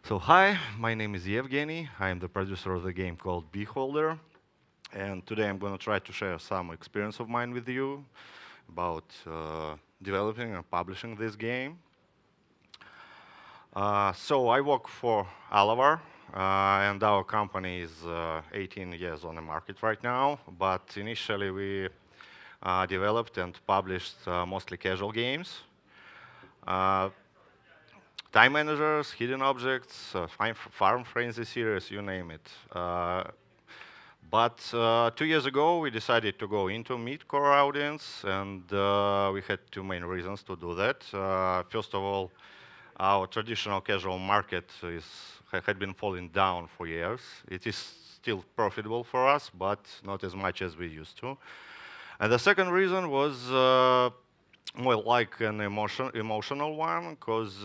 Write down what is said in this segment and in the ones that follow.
So hi, my name is Evgeny. I am the producer of the game called Beholder, and today I'm going to try to share some experience of mine with you about developing and publishing this game. So I work for Alawar, and our company is 18 years on the market right now. But initially we developed and published mostly casual games. Uh, Time managers, hidden objects, farm frenzy series, you name it. But 2 years ago, we decided to go into mid-core audience, and we had two main reasons to do that. First of all, our traditional casual market had been falling down for years. It is still profitable for us, but not as much as we used to. And the second reason was more like an emotional one, because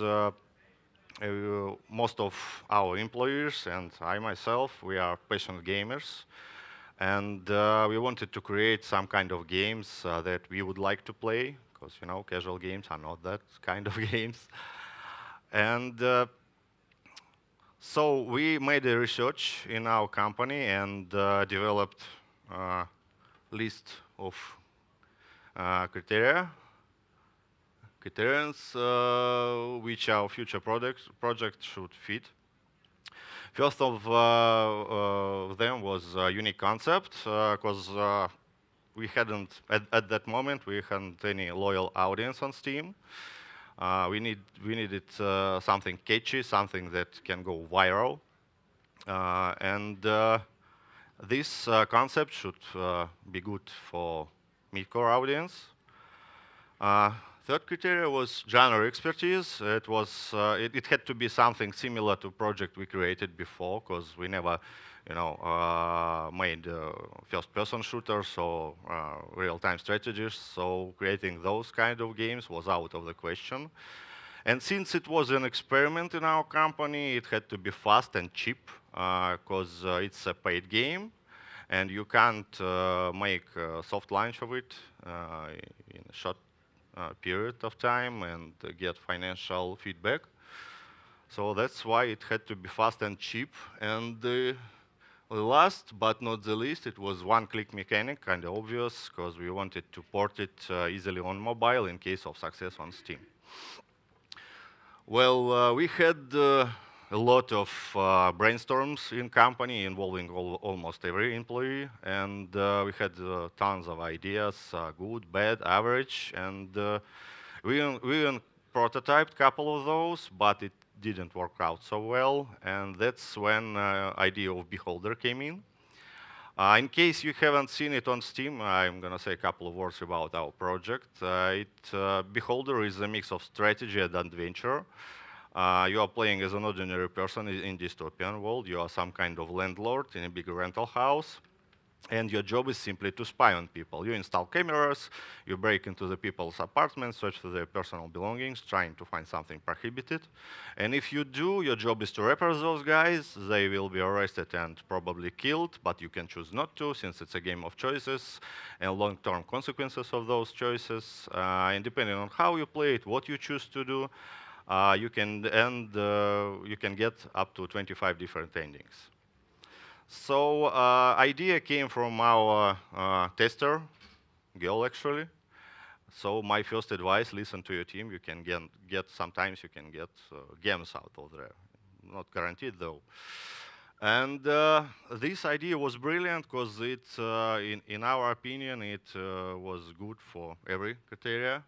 most of our employees and I myself, we are passionate gamers. And we wanted to create some kind of games that we would like to play, because casual games are not that kind of games. And so we made a research in our company and developed a list of criterions which our future project should fit. First of them was a unique concept, because we hadn't, at that moment, we hadn't any loyal audience on Steam. We needed something catchy, something that can go viral. And this concept should be good for mid-core audience. Third criteria was genre expertise. It had to be something similar to project we created before, because we never, made first-person shooters or real-time strategies. So creating those kind of games was out of the question. And since it was an experiment in our company, it had to be fast and cheap, because it's a paid game, and you can't make a soft launch of it in a short period of time and get financial feedback. So that's why it had to be fast and cheap. And last but not the least, it was one-click mechanic, kind of obvious, because we wanted to port it easily on mobile in case of success on Steam. Well, we had a lot of brainstorms in company involving almost every employee, and we had tons of ideas, good, bad, average, and we even prototyped a couple of those, but it didn't work out so well, and that's when idea of Beholder came in. In case you haven't seen it on Steam, I'm going to say a couple of words about our project. Beholder is a mix of strategy and adventure. You are playing as an ordinary person in dystopian world. You are some kind of landlord in a big rental house, and your job is simply to spy on people. You install cameras, you break into the people's apartments, search for their personal belongings, trying to find something prohibited. And if you do, your job is to repress those guys. They will be arrested and probably killed, but you can choose not to, since it's a game of choices and long-term consequences of those choices. And depending on how you play it, what you choose to do, you can get up to 25 different endings. So idea came from our tester, girl actually. So my first advice, listen to your team. You can sometimes you can get games out of there. Not guaranteed though. And this idea was brilliant because in our opinion, it was good for every criterion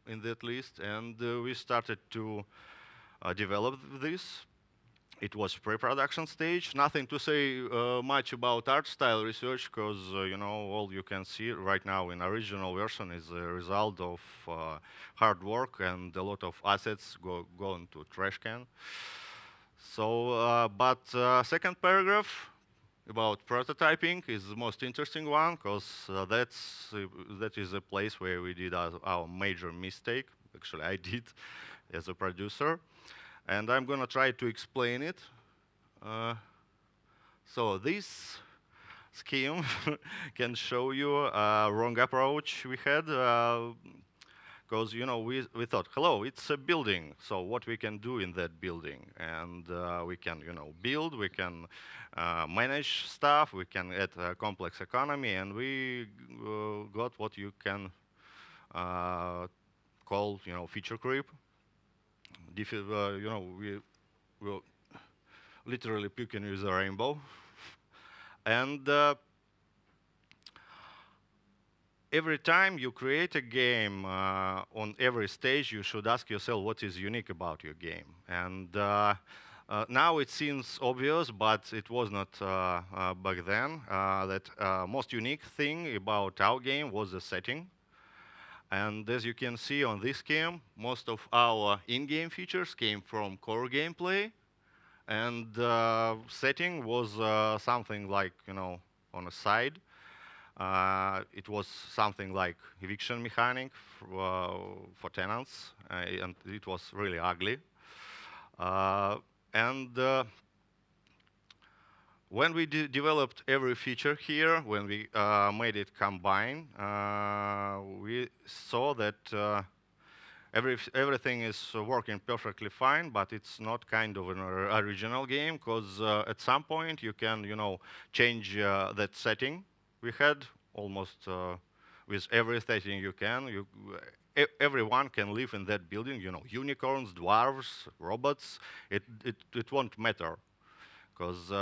in that list. And we started to develop this. It was pre-production stage. Nothing to say much about art style research, because all you can see right now in original version is a result of hard work, and a lot of assets go into trash can. So, but second paragraph about prototyping is the most interesting one, because that is a place where we did our major mistake. Actually, I did as a producer. And I'm going to try to explain it. So this scheme can show you a wrong approach we had. because we thought, hello, it's a building. So what we can do in that building, and we can build, we can manage stuff, we can add a complex economy, and we got what you can call feature creep. We will literally picking with a rainbow, and every time you create a game on every stage, you should ask yourself what is unique about your game. And now it seems obvious, but it was not back then. That most unique thing about our game was the setting. And as you can see on this game, most of our in-game features came from core gameplay. And setting was something like, on a side. It was something like eviction mechanic for tenants, and it was really ugly. And when we developed every feature here, when we made it combine, we saw that everything is working perfectly fine, but it's not kind of an original game, because at some point you can, change that setting. We had almost with every setting you can. Everyone can live in that building. Unicorns, dwarves, robots. It won't matter, because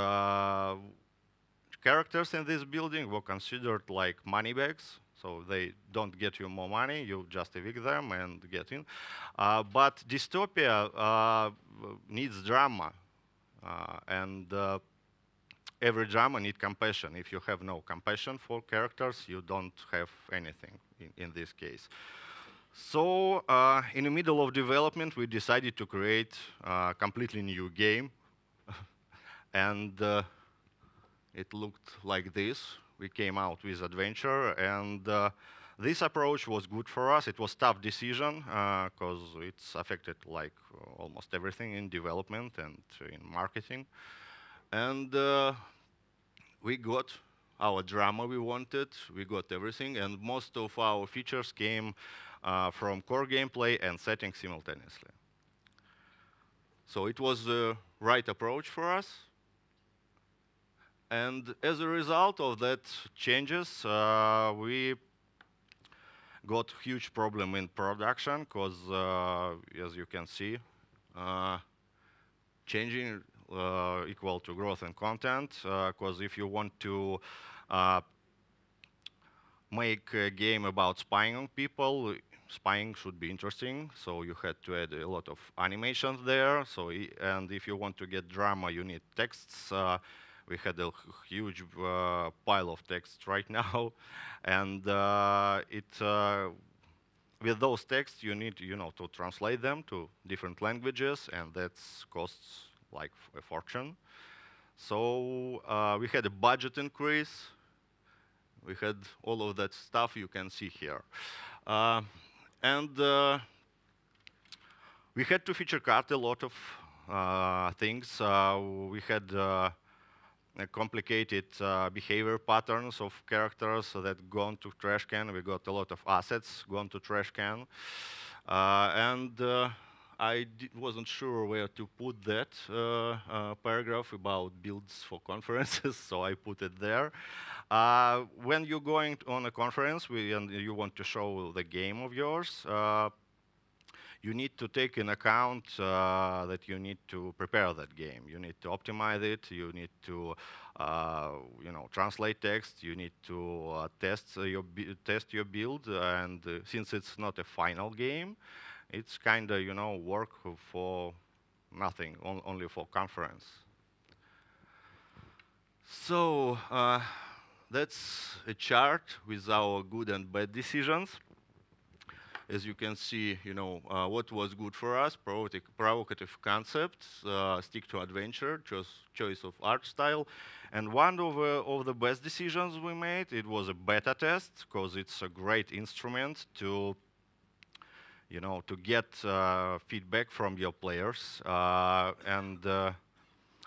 characters in this building were considered like money bags. So they don't get you more money. You just evict them and get in. But dystopia needs drama, and every drama needs compassion. If you have no compassion for characters, you don't have anything in this case. So in the middle of development, we decided to create a completely new game. And it looked like this. We came out with adventure, and this approach was good for us. It was a tough decision, because it's affected like almost everything in development and in marketing. And we got our drama we wanted, we got everything, and most of our features came from core gameplay and settings simultaneously. So it was the right approach for us. And as a result of that changes, we got huge problem in production, because as you can see, changing equal to growth and content, because if you want to make a game about spying on people, spying should be interesting, so you had to add a lot of animations there. So, and if you want to get drama, you need texts. We had a huge pile of text right now, and with those texts, you need to translate them to different languages, and that costs like a fortune. So we had a budget increase. We had all of that stuff you can see here. And we had to feature cut a lot of things. We had complicated behavior patterns of characters that gone to trash can. We got a lot of assets gone to trash can. And I wasn't sure where to put that paragraph about builds for conferences, so I put it there. When you're going on a conference and you want to show the game of yours, you need to take in account that you need to prepare that game. You need to optimize it. You need to, translate text. You need to test your build. And since it's not a final game, it's kind of work for nothing, only for conference. So that's a chart with our good and bad decisions. As you can see, what was good for us: provocative concepts, stick to adventure, choice of art style. And one of the best decisions we made, it was a beta test, because it's a great instrument to to get feedback from your players. And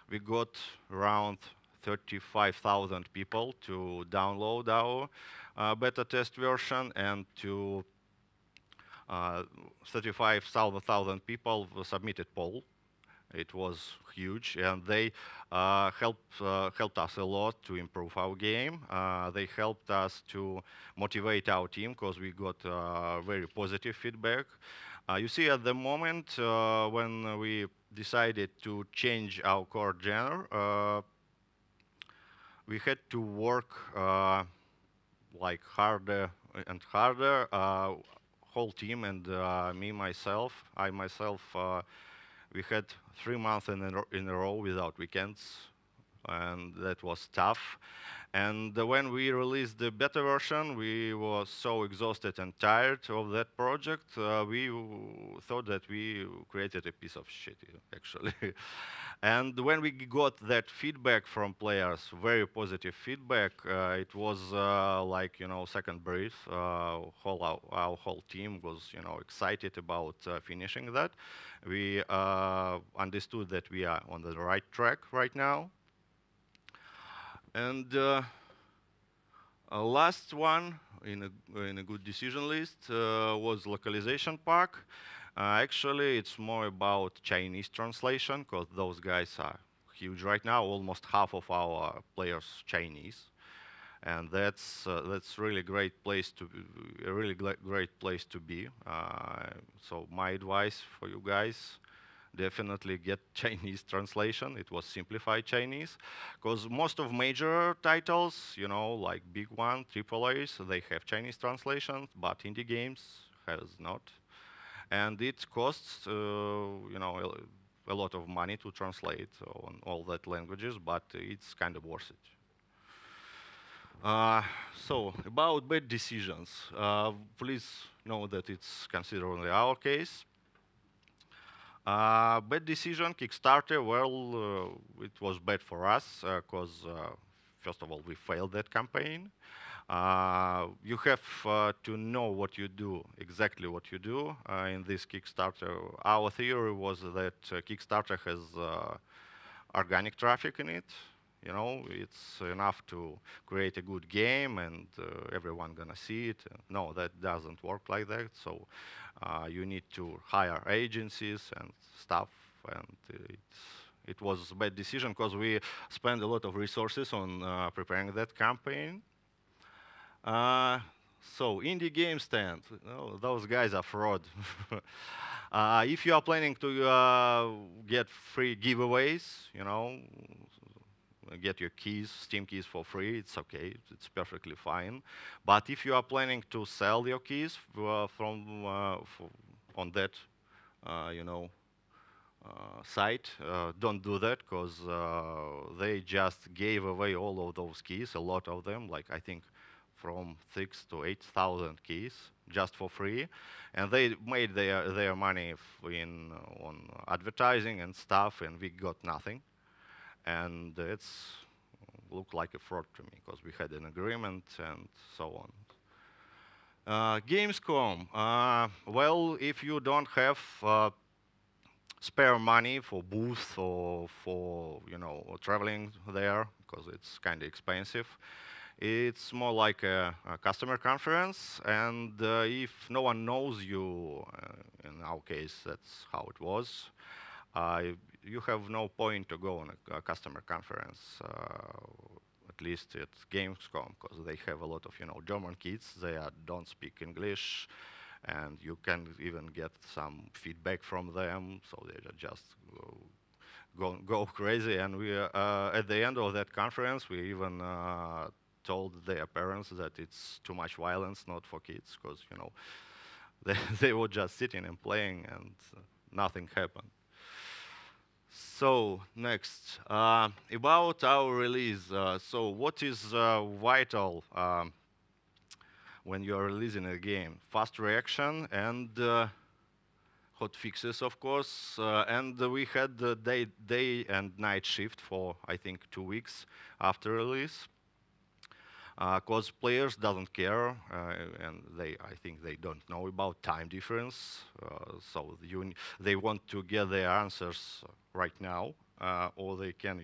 we got around 35,000 people to download our beta test version and to uh, 35,000 people submitted poll. It was huge, and they helped us a lot to improve our game. They helped us to motivate our team because we got very positive feedback. You see, at the moment when we decided to change our core genre, we had to work like harder and harder. Whole team and I myself, we had 3 months in a row without weekends, and that was tough. And when we released the beta version, we were so exhausted and tired of that project. We thought that we created a piece of shit, actually. And when we got that feedback from players, very positive feedback, it was like, second breath. Our whole team was, excited about finishing that. We understood that we are on the right track right now. And last one in a good decision list was localization pack. Actually, it's more about Chinese translation, because those guys are huge right now. Almost half of our players Chinese, and that's really great place to a really great place to be. So my advice for you guys: definitely get Chinese translation. It was simplified Chinese, because most of major titles, like big one, AAAs, they have Chinese translations, but indie games has not. And it costs, a lot of money to translate on all that languages, but it's kind of worth it. So about bad decisions, please know that it's considered only our case. Bad decision, Kickstarter, well, it was bad for us because, first of all, we failed that campaign. You have to know what you do, exactly what you do in this Kickstarter. Our theory was that Kickstarter has organic traffic in it. It's enough to create a good game and everyone gonna see it. No, that doesn't work like that. So you need to hire agencies and stuff, and it was a bad decision because we spent a lot of resources on preparing that campaign. So indie game stand, those guys are fraud. If you are planning to get free giveaways, get your keys, Steam keys for free, it's okay, it's perfectly fine. But if you are planning to sell your keys on that, site, don't do that, because they just gave away all of those keys, a lot of them, like I think from 6,000 to 8,000 keys, just for free, and they made their money on advertising and stuff, and we got nothing. And it's looked like a fraud to me, because we had an agreement and so on. Gamescom, well, if you don't have spare money for booth or for traveling there, because it's kind of expensive, it's more like a customer conference. And if no one knows you, in our case, that's how it was, you have no point to go on a customer conference, at least at Gamescom, because they have a lot of German kids. They don't speak English, and you can even get some feedback from them. So they just go crazy. And we at the end of that conference, we even told their parents that it's too much violence, not for kids, because they were just sitting and playing, and nothing happened. So next, about our release. So what is vital when you are releasing a game? Fast reaction and hot fixes, of course. And we had the day and night shift for, I think, 2 weeks after release. Because players doesn't care, and I think they don't know about time difference. So they want to get their answers right now, or they can,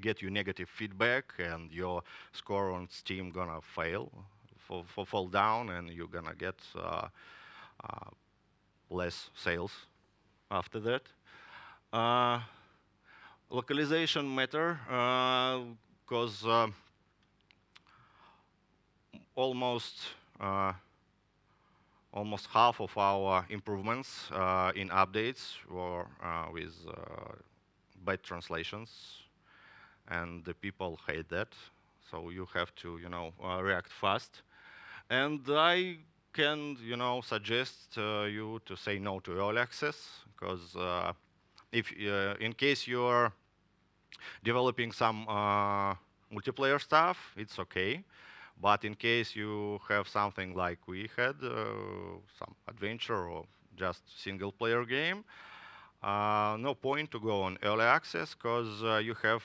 get you negative feedback, and your score on Steam gonna fall down, and you're gonna get less sales after that. Uh, Localization matter because almost uh, almost half of our improvements in updates were with bad translations, and the people hate that. So you have to, react fast. And I can, suggest you to say no to early access, because if in case you're developing some multiplayer stuff, it's okay. But in case you have something like we had, some adventure or just single player game, no point to go on early access because you have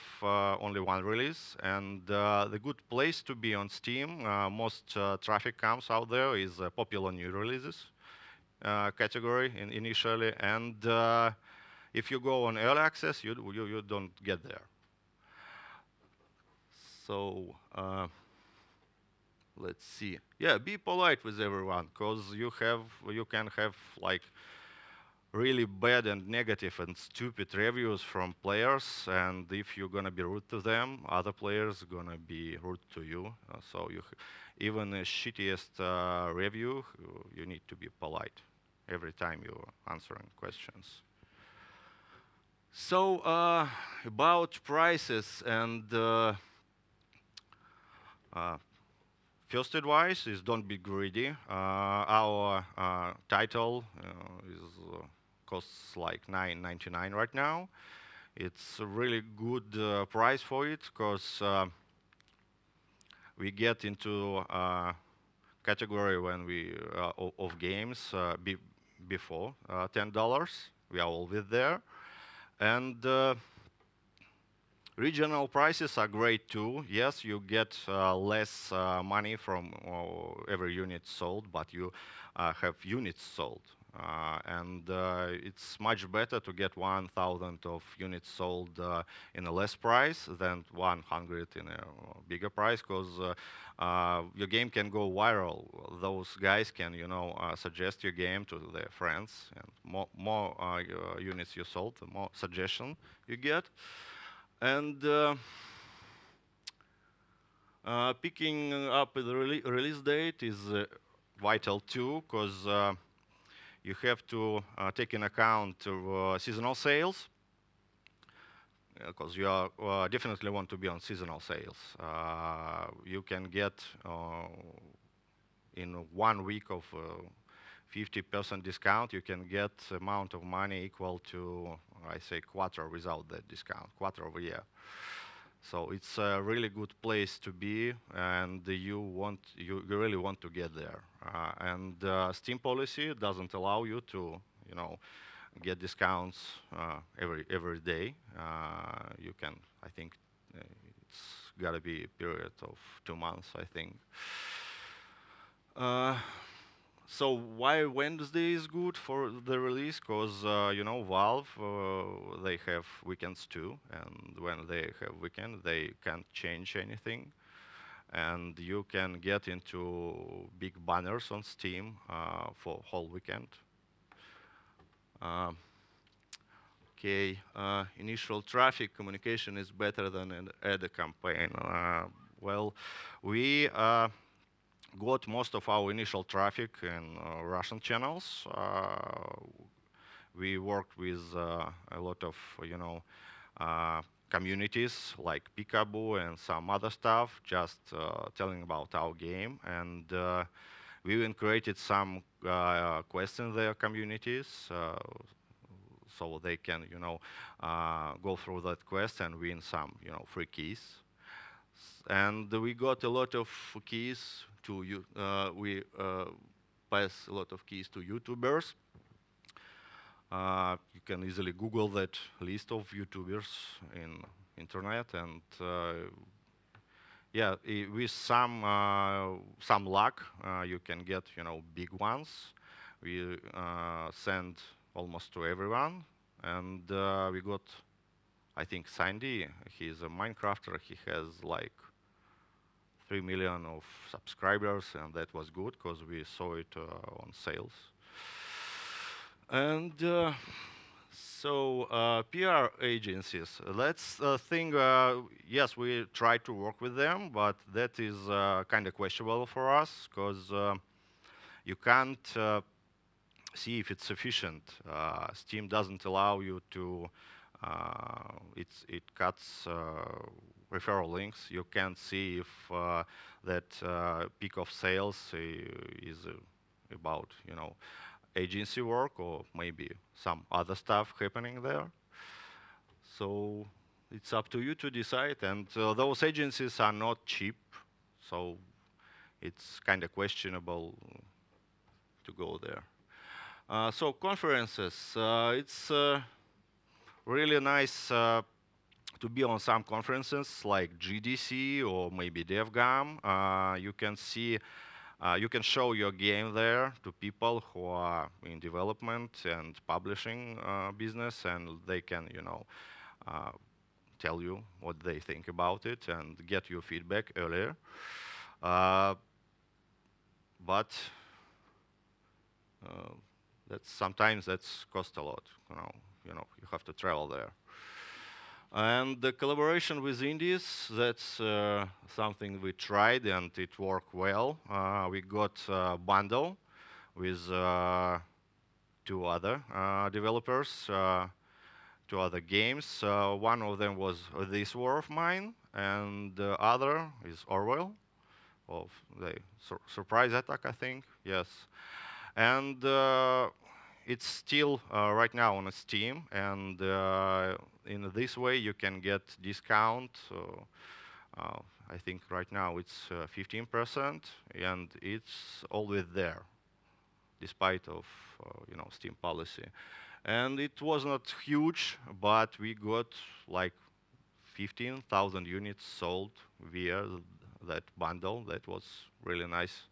only one release. And the good place to be on Steam, most traffic comes out there, is popular new releases category initially. And if you go on early access, you don't get there. So let's see. Yeah, be polite with everyone, because you can have like really bad and negative and stupid reviews from players, and if you're gonna be rude to them, other players are gonna be rude to you. So even the shittiest review, you need to be polite every time you're answering questions. So about prices and first advice is don't be greedy. Our title costs like $9.99 right now. It's a really good price for it because we get into category when we of games before $10. We are always there, and regional prices are great too. Yes, you get less money from every unit sold, but you have units sold. And it's much better to get 1,000 of units sold in a less price than 100 in a bigger price, because your game can go viral. Those guys can, suggest your game to their friends, and more units you sold, the more suggestion you get. And picking up the release date is vital too, because you have to take in account seasonal sales, because you definitely want to be on seasonal sales. You can get in 1 week of 50% discount, you can get amount of money equal to, I say, quarter without that discount, quarter of a year. So it's a really good place to be, and you really want to get there. And Steam policy doesn't allow you to, get discounts every day. You can, I think, it's got to be a period of 2 months, I think. So why Wednesday is good for the release? Because Valve they have weekends too, and when they have weekend, they can't change anything, and you can get into big banners on Steam for whole weekend. Okay, initial traffic communication is better than an ad campaign. Well, we got most of our initial traffic in Russian channels. We worked with a lot of, communities like Peekaboo and some other stuff, just telling about our game. And we even created some quests in their communities, so they can, go through that quest and win some, free keys. And we got a lot of keys to you. We pass a lot of keys to YouTubers. You can easily Google that list of YouTubers in internet, and yeah, with some luck, you can get big ones. We send almost to everyone, and we got, I think, Sandy. He's a Minecrafter. He has like 3 million of subscribers, and that was good because we saw it on sales. And PR agencies. Let's think. Yes, we try to work with them, but that is kind of questionable for us because you can't see if it's sufficient. Steam doesn't allow you to. It cuts referral links. You can't see if that peak of sales is about agency work or maybe some other stuff happening there. So it's up to you to decide. And those agencies are not cheap, so it's kind of questionable to go there. So conferences, it's really nice to be on some conferences like GDC or maybe DevGam. You can see, you can show your game there to people who are in development and publishing business, and they can, uh, tell you what they think about it and get your feedback earlier. But that's sometimes that's cost a lot. You have to travel there. And the collaboration with indies, that's something we tried and it worked well. We got a bundle with two other developers, two other games. One of them was This War of Mine, and the other is Orwell, of the surprise attack, I think. Yes. And it's still right now on Steam, and in this way you can get discount. I think right now it's 15%, and it's always there, despite of Steam policy. And it was not huge, but we got like 15,000 units sold via that bundle. That was really nice.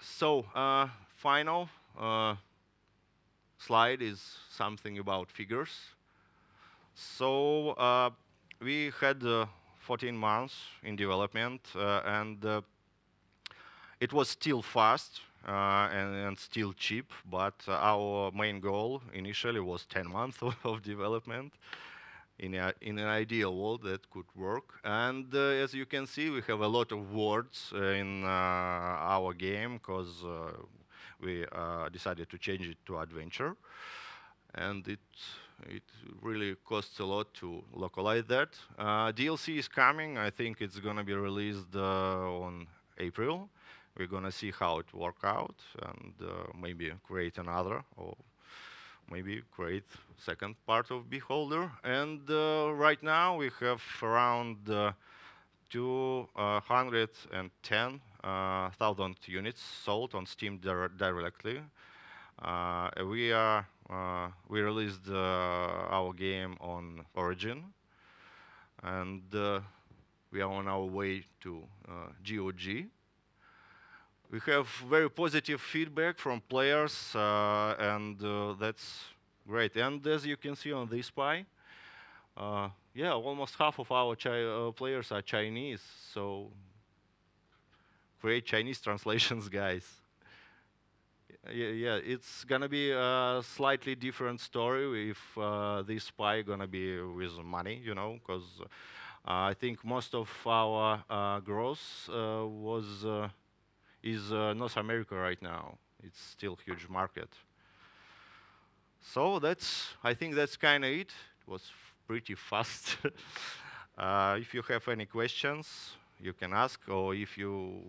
So final slide is something about figures. So we had 14 months in development, and it was still fast and still cheap, but our main goal initially was 10 months of development. In an ideal world, that could work. And as you can see, we have a lot of words in our game because we decided to change it to adventure. And it really costs a lot to localize that. DLC is coming. I think it's going to be released on April. We're going to see how it works out and maybe create another or maybe create second part of Beholder. And right now we have around 210,000 units sold on Steam directly. We released our game on Origin, and we are on our way to GOG. We have very positive feedback from players, and that's great. And as you can see on this pie, yeah, almost half of our players are Chinese, so create Chinese translations, guys. Yeah, it's gonna be a slightly different story if this pie gonna be with money, because I think most of our growth is North America right now. It's still a huge market. So I think that's kind of it. It was pretty fast. If you have any questions, you can ask, or if you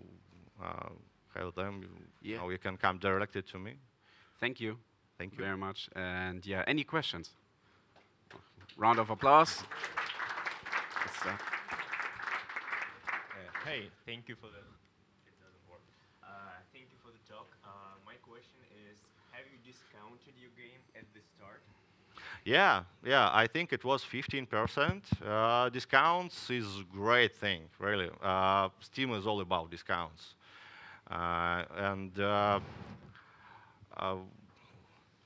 have them, you can come directly to me. Thank you. Thank you very much. And yeah, any questions? Round of applause. Hey, thank you for the. It doesn't work. Thank you for the talk. My question is: have you discounted your game at the start? Yeah. I think it was 15%. Discounts is a great thing, really. Steam is all about discounts. And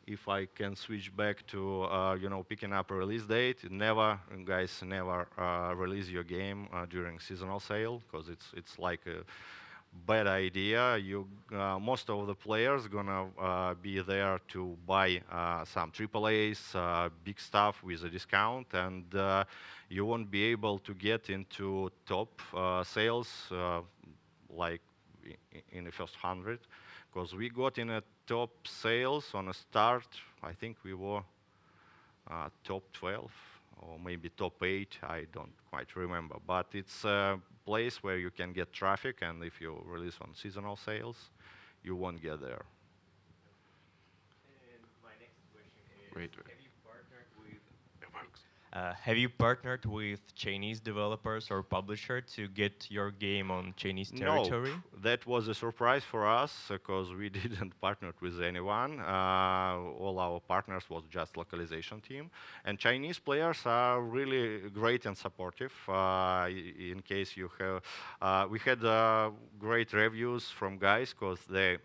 if I can switch back to picking up a release date, guys, never release your game during seasonal sale, because it's like bad idea. Most of the players gonna be there to buy some AAAs, big stuff with a discount, and you won't be able to get into top sales like in the first 100, because we got in a top sales on a start. I think we were top 12 or maybe top 8. I don't quite remember, but it's a place where you can get traffic, and if you release on seasonal sales, you won't get there. And my next question is, Wait. have you partnered with Chinese developers or publisher to get your game on Chinese territory? No, that was a surprise for us because we didn't partner with anyone. All our partners was just localization team, and Chinese players are really great and supportive. In case you have, we had great reviews from guys because they,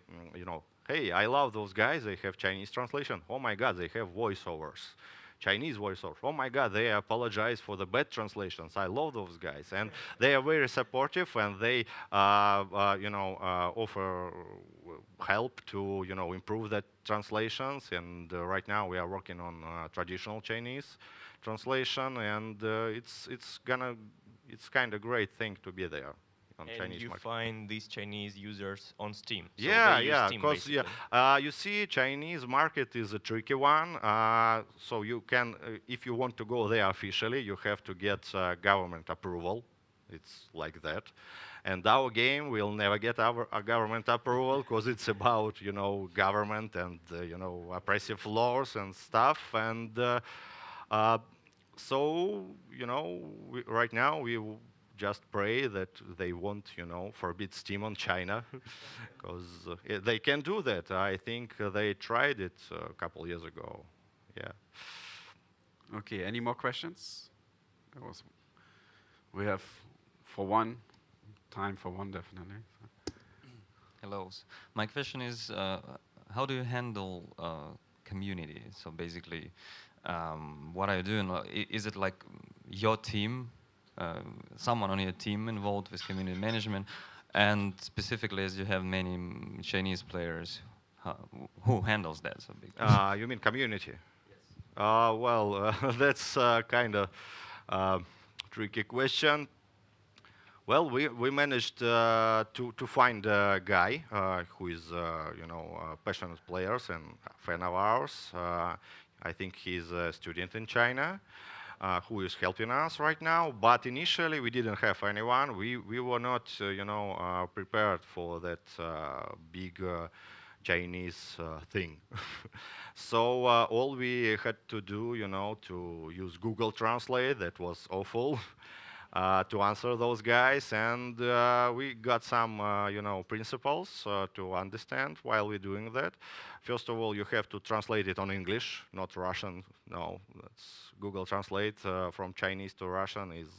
hey, I love those guys. They have Chinese translation. Oh my God, they have voiceovers. Chinese voiceover. Oh my God, they apologize for the bad translations. I love those guys, and they are very supportive, and they, offer help to, improve that translations. And right now we are working on traditional Chinese translation, and it's kind of great thing to be there on And Chinese you market. find these Chinese users on Steam. So Yeah, they use yeah, Steam because basically. you see, Chinese market is a tricky one. So you can, if you want to go there officially, you have to get government approval. It's like that. And our game will never get a government approval because it's about, government and, oppressive laws and stuff. And so, right now we just pray that they won't, forbid Steam on China, because they can do that. I think they tried it a couple years ago. Yeah. Okay, any more questions? We have time for one, definitely. Hello. My question is, how do you handle community? So basically, what are you doing? Is it like your team, someone on your team involved with community management? And specifically, as you have many Chinese players, who handles that? So You mean community? Yes. Well, that's kind of tricky question. Well, we managed to find a guy who is, a passionate player and a fan of ours. I think he's a student in China who is helping us right now. But initially, we didn't have anyone. We were not, prepared for that big Chinese thing. So all we had to do, to use Google Translate. That was awful. To answer those guys, and we got some, principles to understand while we're doing that. First of all, you have to translate it on English, not Russian. No, that's Google Translate from Chinese to Russian is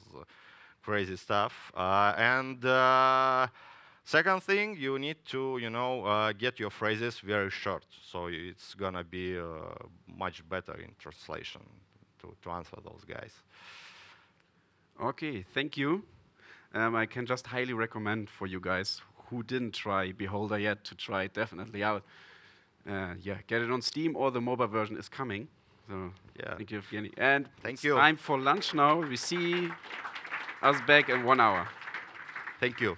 crazy stuff. And second thing, you need to, get your phrases very short, so it's gonna be much better in translation to answer those guys. Okay, thank you. I can just highly recommend for you guys who didn't try Beholder yet to try it definitely out. Yeah, get it on Steam, or the mobile version is coming. So Yeah. thank you, Evgeny. And Thank it's you. time for lunch now. We see us back in 1 hour. Thank you.